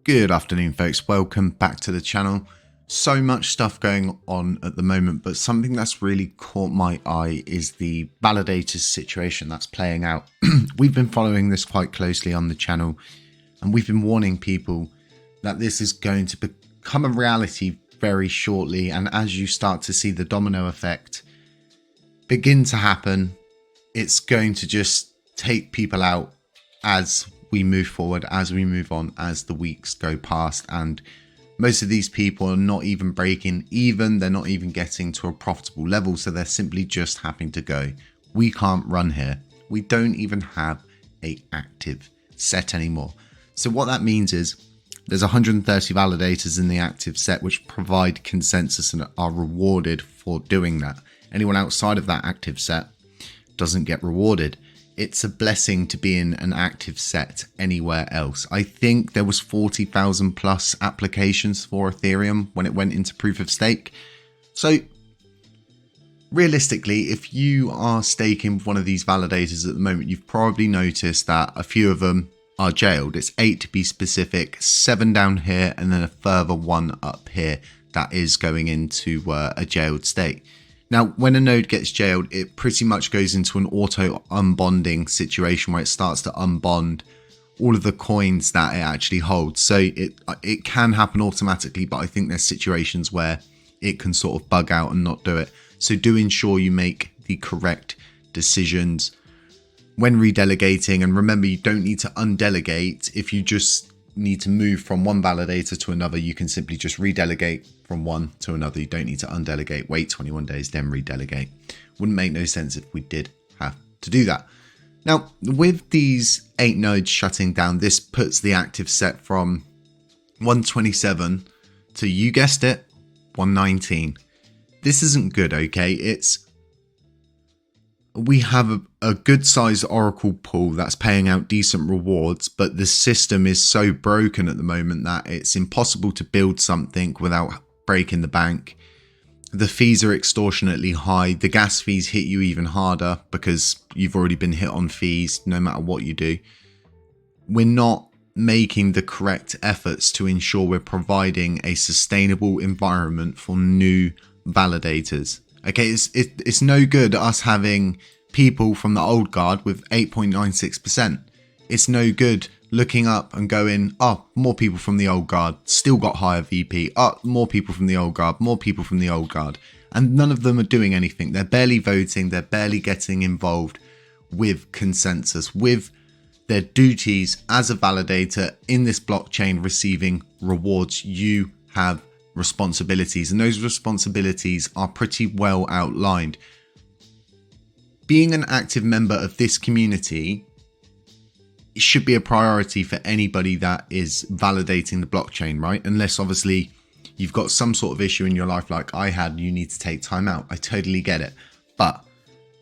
Good afternoon, folks. Welcome back to the channel. So much stuff going on at the moment, but something that's really caught my eye is the validators situation that's playing out. We've been following this quite closely on the channel, and we've been warning people that this is going to become a reality very shortly. And as you start to see the domino effect begin to happen, it's going to just take people out as we move forward, as we move on, as the weeks go past. And most of these people are not even breaking even, they're not even getting to a profitable level, so they're simply just having to go. We can't run here. We don't even have a active set anymore. So what that means is there's 130 validators in the active set which provide consensus and are rewarded for doing that. Anyone outside of that active set doesn't get rewarded. It's a blessing to be in an active set anywhere else. I think there was 40,000 plus applications for Ethereum when it went into proof of stake. So realistically, if you are staking one of these validators at the moment, you've probably noticed that a few of them are jailed. It's 8 to be specific, 7 down here, and then a further 1 up here that is going into a jailed state. Now, when a node gets jailed, it pretty much goes into an auto unbonding situation where it starts to unbond all of the coins that it actually holds. So it can happen automatically, but I think there's situations where it can sort of bug out and not do it. So do ensure you make the correct decisions when redelegating. And remember, you don't need to undelegate. If you just need to move from one validator to another, you can simply just redelegate from one to another. You don't need to undelegate, wait 21 days, then redelegate. Wouldn't make no sense if we did have to do that. Now, with these 8 nodes shutting down, this puts the active set from 127 to, you guessed it, 119. This isn't good, okay? We have a good sized Oracle pool that's paying out decent rewards, but the system is so broken at the moment that it's impossible to build something without breaking the bank. The fees are extortionately high. The gas fees hit you even harder because you've already been hit on fees no matter what you do. We're not making the correct efforts to ensure we're providing a sustainable environment for new validators. Okay, it's no good us having people from the old guard with 8.96%. It's no good looking up and going, oh, more people from the old guard, still got higher VP. Oh, more people from the old guard, more people from the old guard. And none of them are doing anything. They're barely voting. They're barely getting involved with consensus, with their duties as a validator in this blockchain, receiving rewards. You have responsibilities, and those responsibilities are pretty well outlined. Being an active member of this community should be a priority for anybody that is validating the blockchain, right? Unless obviously you've got some sort of issue in your life like I had, you need to take time out. I totally get it. But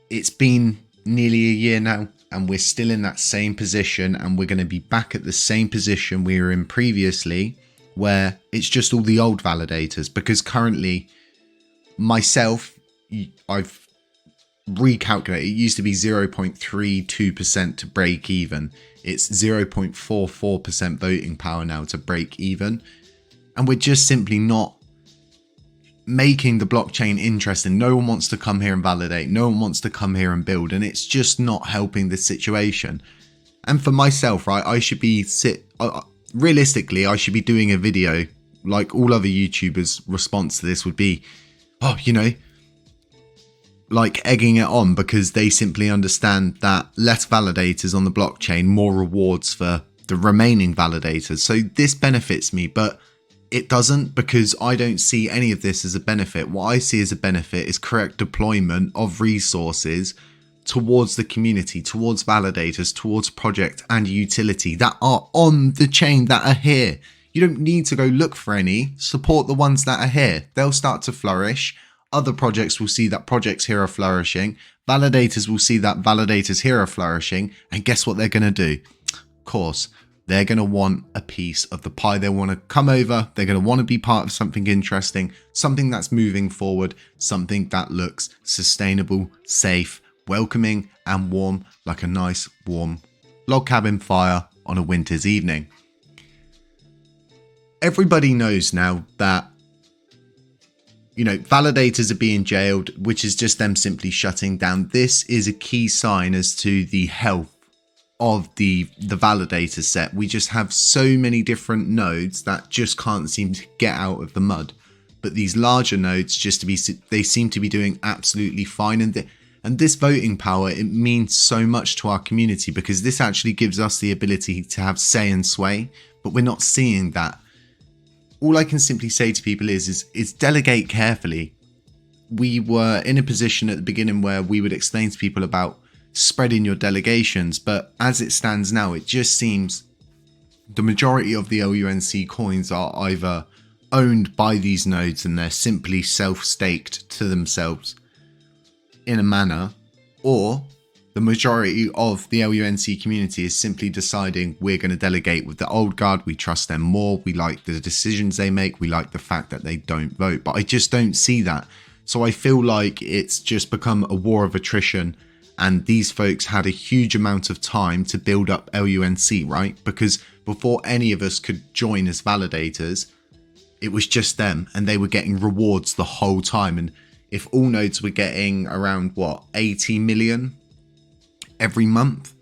it's been nearly a year now and we're still in that same position, and we're going to be back at the same position we were in previously, where it's just all the old validators. Because currently myself, I've recalculated, it used to be 0.32% to break even. It's 0.44% voting power now to break even. And we're just simply not making the blockchain interesting. No one wants to come here and validate. No one wants to come here and build. And it's just not helping the situation. And for myself, right, I should be realistically, I should be doing a video like all other YouTubers' response to this would be, oh, you know, like egging it on, because they simply understand that less validators on the blockchain, more rewards for the remaining validators. So this benefits me, but it doesn't, because I don't see any of this as a benefit. What I see as a benefit is correct deployment of resources towards the community, towards validators, towards project and utility that are on the chain, that are here. You don't need to go look for any. Support the ones that are here. They'll start to flourish. Other projects will see that projects here are flourishing. Validators will see that validators here are flourishing. And guess what they're going to do? Of course, they're going to want a piece of the pie. They want to come over. They're going to want to be part of something interesting, something that's moving forward, something that looks sustainable, safe, welcoming and warm, like a nice warm log cabin fire on a winter's evening. everybody knows now that, you know, validators are being jailed, which is just them simply shutting down. This is a key sign as to the health of the validator set. We just have so many different nodes that just can't seem to get out of the mud. But these larger nodes, they seem to be doing absolutely fine. And this voting power, it means so much to our community, because this actually gives us the ability to have say and sway, but we're not seeing that. All I can simply say to people is delegate carefully. We were in a position at the beginning where we would explain to people about spreading your delegations, but as it stands now, it just seems the majority of the LUNC coins are either owned by these nodes and they're simply self-staked to themselves in a manner, or the majority of the LUNC community is simply deciding we're going to delegate with the old guard, we trust them more, we like the decisions they make, we like the fact that they don't vote. But I just don't see that. So I feel like it's just become a war of attrition, and these folks had a huge amount of time to build up LUNC, right? Because before any of us could join as validators, it was just them, and they were getting rewards the whole time. And if all nodes were getting around, what, 80 million every month,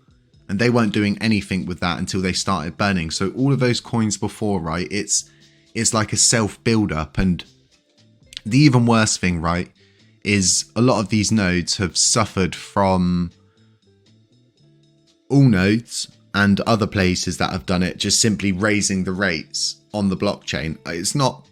and they weren't doing anything with that until they started burning. So all of those coins before, right, it's like a self build up. And the even worse thing, right, is a lot of these nodes have suffered from all nodes and other places that have done it just simply raising the rates on the blockchain. It's not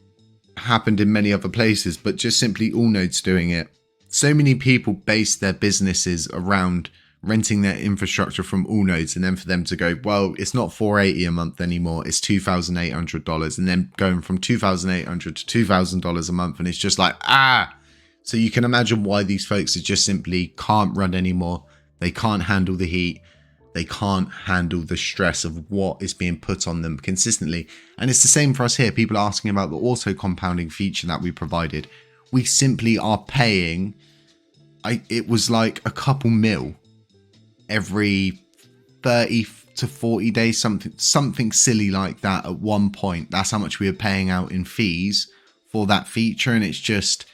happened in many other places, but just simply all nodes doing it. So many people base their businesses around renting their infrastructure from all nodes, and then for them to go, well, it's not $480 a month anymore, it's $2,800, and then going from $2,800 to $2,000 a month, and it's just like, so you can imagine why these folks are just simply can't run anymore. They can't handle the heat. They can't handle the stress of what is being put on them consistently. And it's the same for us here. People are asking about the auto compounding feature that we provided. We simply are paying, it was like a couple mil every 30 to 40 days, something silly like that at one point. That's how much we were paying out in fees for that feature. And it's just,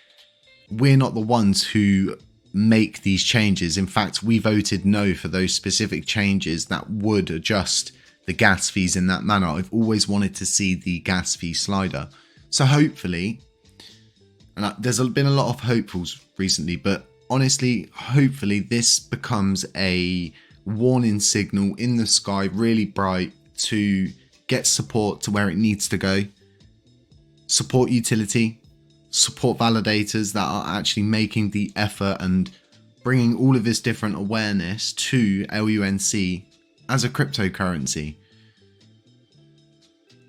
we're not the ones who make these changes. In fact, we voted no for those specific changes that would adjust the gas fees in that manner. I've always wanted to see the gas fee slider. So hopefully, and there's been a lot of hopefuls recently, but honestly, hopefully this becomes a warning signal in the sky, really bright, to get support to where it needs to go. Support utility, support validators that are actually making the effort and bringing all of this different awareness to LUNC as a cryptocurrency.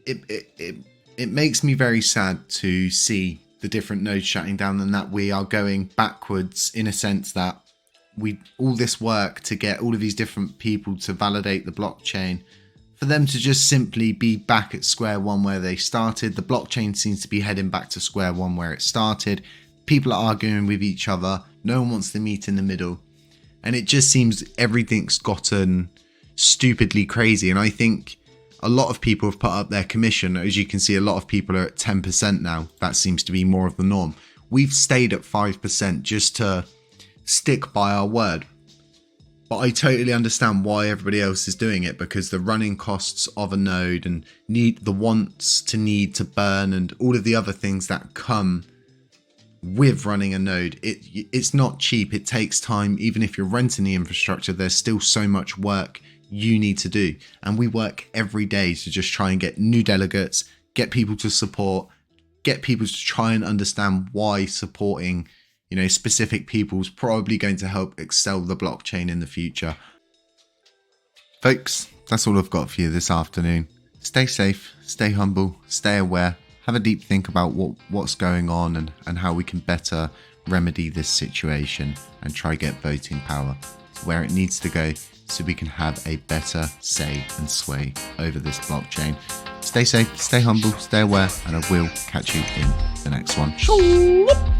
It makes me very sad to see the different nodes shutting down, and that we are going backwards in a sense that all this work to get all of these different people to validate the blockchain, for them to just simply be back at square one where they started. The blockchain seems to be heading back to square one where it started. People are arguing with each other. No one wants to meet in the middle. And it just seems everything's gotten stupidly crazy. And I think a lot of people have put up their commission. As you can see, a lot of people are at 10% now. That seems to be more of the norm. We've stayed at 5% just to stick by our word. But I totally understand why everybody else is doing it, because the running costs of a node and need to burn and all of the other things that come with running a node, it's not cheap. It takes time. Even if you're renting the infrastructure, there's still so much work you need to do. And we work every day to just try and get new delegates, get people to support, get people to try and understand why supporting specific people is probably going to help excel the blockchain in the future. Folks, that's all I've got for you this afternoon. Stay safe, stay humble, stay aware, have a deep think about what's going on and how we can better remedy this situation and try get voting power to where it needs to go so we can have a better say and sway over this blockchain. Stay safe, stay humble, stay aware, and I will catch you in the next one.